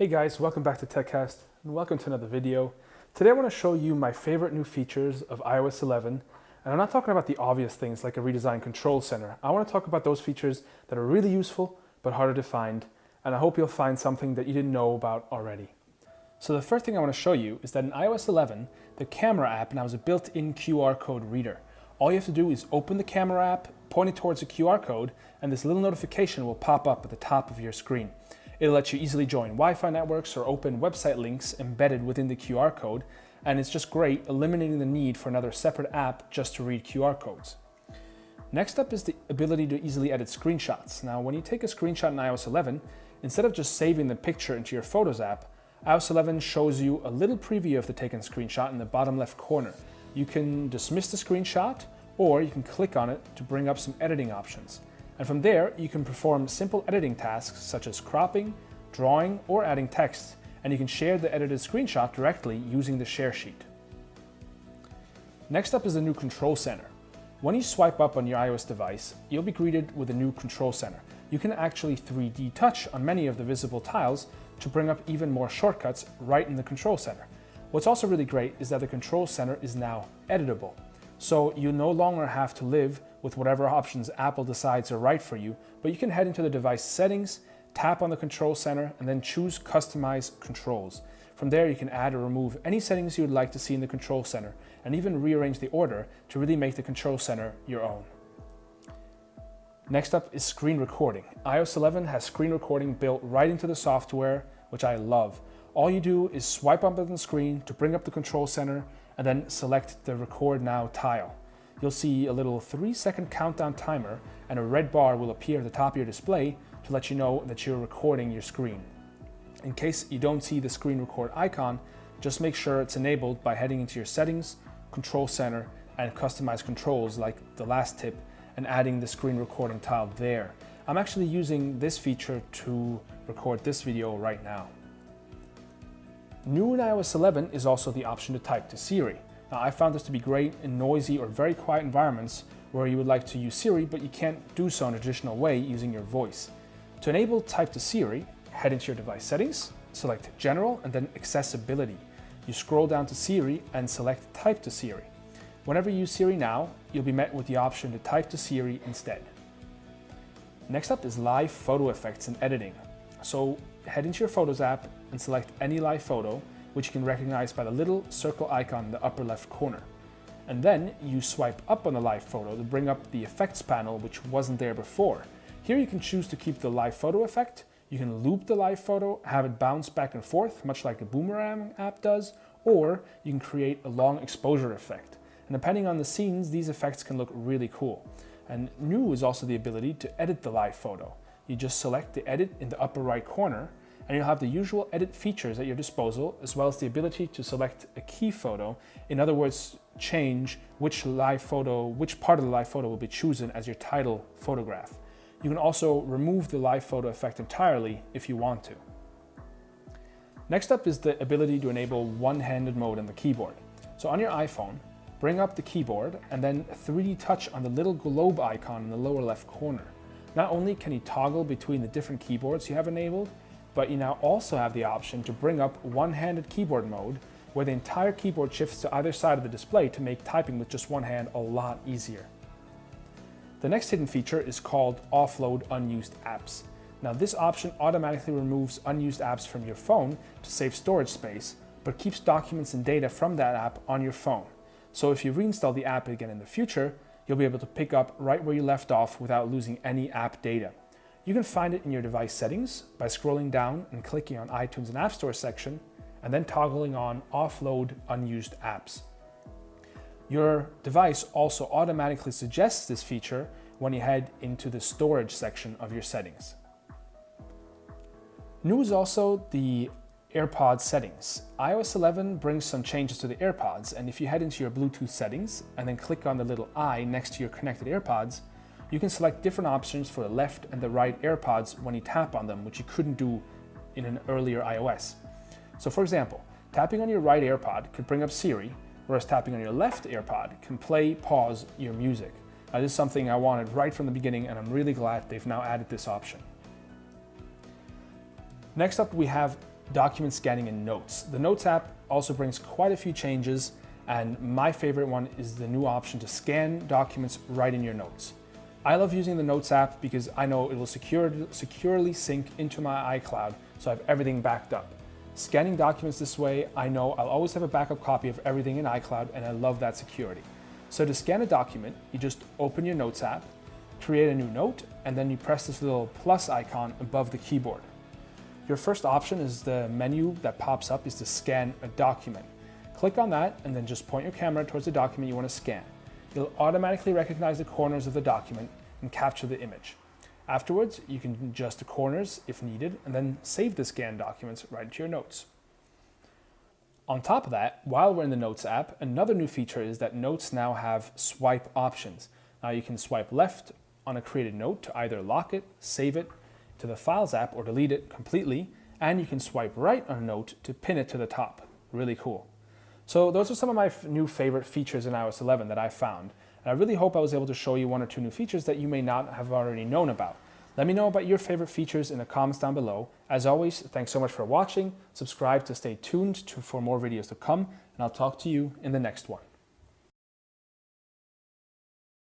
Hey guys, welcome back to TechCast and welcome to another video. Today I want to show you my favorite new features of iOS 11, and I'm not talking about the obvious things like a redesigned control center. I want to talk about those features that are really useful but harder to find, and I hope you'll find something that you didn't know about already. So the first thing I want to show you is that in iOS 11, the camera app now has a built-in QR code reader. All you have to do is open the camera app, point it towards a QR code, and this little notification will pop up at the top of your screen. It'll let you easily join Wi-Fi networks or open website links embedded within the QR code, and it's just great, eliminating the need for another separate app just to read QR codes. Next up is the ability to easily edit screenshots. Now, when you take a screenshot in iOS 11, instead of just saving the picture into your Photos app, iOS 11 shows you a little preview of the taken screenshot in the bottom left corner. You can dismiss the screenshot, or you can click on it to bring up some editing options. And from there, you can perform simple editing tasks such as cropping, drawing, or adding text, and you can share the edited screenshot directly using the share sheet. Next up is the new Control Center. When you swipe up on your iOS device, you'll be greeted with a new Control Center. You can actually 3D touch on many of the visible tiles to bring up even more shortcuts right in the Control Center. What's also really great is that the Control Center is now editable. So you no longer have to live with whatever options Apple decides are right for you, but you can head into the device settings, tap on the Control Center, and then choose Customize Controls. From there, you can add or remove any settings you would like to see in the Control Center, and even rearrange the order to really make the Control Center your own. Next up is screen recording. iOS 11 has screen recording built right into the software, which I love. All you do is swipe up on the screen to bring up the Control Center, and then select the Record Now tile. You'll see a little 3-second countdown timer, and a red bar will appear at the top of your display to let you know that you're recording your screen. In case you don't see the screen record icon, just make sure it's enabled by heading into your settings, Control Center, and Customize Controls like the last tip, and adding the screen recording tile there. I'm actually using this feature to record this video right now. New in iOS 11 is also the option to type to Siri. Now, I found this to be great in noisy or very quiet environments where you would like to use Siri, but you can't do so in a traditional way using your voice. To enable type to Siri, head into your device settings, select General, and then Accessibility. You scroll down to Siri and select Type to Siri. Whenever you use Siri now, you'll be met with the option to type to Siri instead. Next up is live photo effects and editing. So head into your Photos app and select any live photo, which you can recognize by the little circle icon in the upper left corner. And then you swipe up on the live photo to bring up the effects panel, which wasn't there before. Here you can choose to keep the live photo effect. You can loop the live photo, have it bounce back and forth, much like the Boomerang app does, or you can create a long exposure effect. And depending on the scenes, these effects can look really cool. And new is also the ability to edit the live photo. You just select the edit in the upper right corner, and you'll have the usual edit features at your disposal, as well as the ability to select a key photo. In other words, change which part of the live photo will be chosen as your title photograph. You can also remove the live photo effect entirely if you want to. Next up is the ability to enable one-handed mode on the keyboard. So on your iPhone, bring up the keyboard and then 3D touch on the little globe icon in the lower left corner. Not only can you toggle between the different keyboards you have enabled, but you now also have the option to bring up one-handed keyboard mode, where the entire keyboard shifts to either side of the display to make typing with just one hand a lot easier. The next hidden feature is called Offload Unused Apps. Now, this option automatically removes unused apps from your phone to save storage space, but keeps documents and data from that app on your phone. So if you reinstall the app again in the future, you'll be able to pick up right where you left off without losing any app data. You can find it in your device settings by scrolling down and clicking on iTunes and App Store section, and then toggling on Offload Unused Apps. Your device also automatically suggests this feature when you head into the storage section of your settings. New is also the AirPods Settings. iOS 11 brings some changes to the AirPods, and if you head into your Bluetooth settings and then click on the little eye next to your connected AirPods, you can select different options for the left and the right AirPods when you tap on them, which you couldn't do in an earlier iOS. So for example, tapping on your right AirPod could bring up Siri, whereas tapping on your left AirPod can pause your music. Now, this is something I wanted right from the beginning, and I'm really glad they've now added this option. Next up, we have document scanning in Notes. The Notes app also brings quite a few changes, and my favorite one is the new option to scan documents right in your notes. I love using the Notes app because I know it will securely sync into my iCloud, so I have everything backed up. Scanning documents this way, I know I'll always have a backup copy of everything in iCloud, and I love that security. So to scan a document, you just open your Notes app, create a new note, and then you press this little plus icon above the keyboard. Your first option is the menu that pops up is to scan a document. Click on that and then just point your camera towards the document you want to scan. It'll automatically recognize the corners of the document and capture the image. Afterwards, you can adjust the corners if needed and then save the scanned documents right into your notes. On top of that, while we're in the Notes app, another new feature is that Notes now have swipe options. Now you can swipe left on a created note to either lock it, save it to the Files app, or delete it completely, and you can swipe right on a note to pin it to the top. Really cool. So those are some of my new favorite features in iOS 11 that I found. And I really hope I was able to show you one or two new features that you may not have already known about. Let me know about your favorite features in the comments down below. As always, thanks so much for watching. Subscribe to stay tuned for more videos to come, and I'll talk to you in the next one.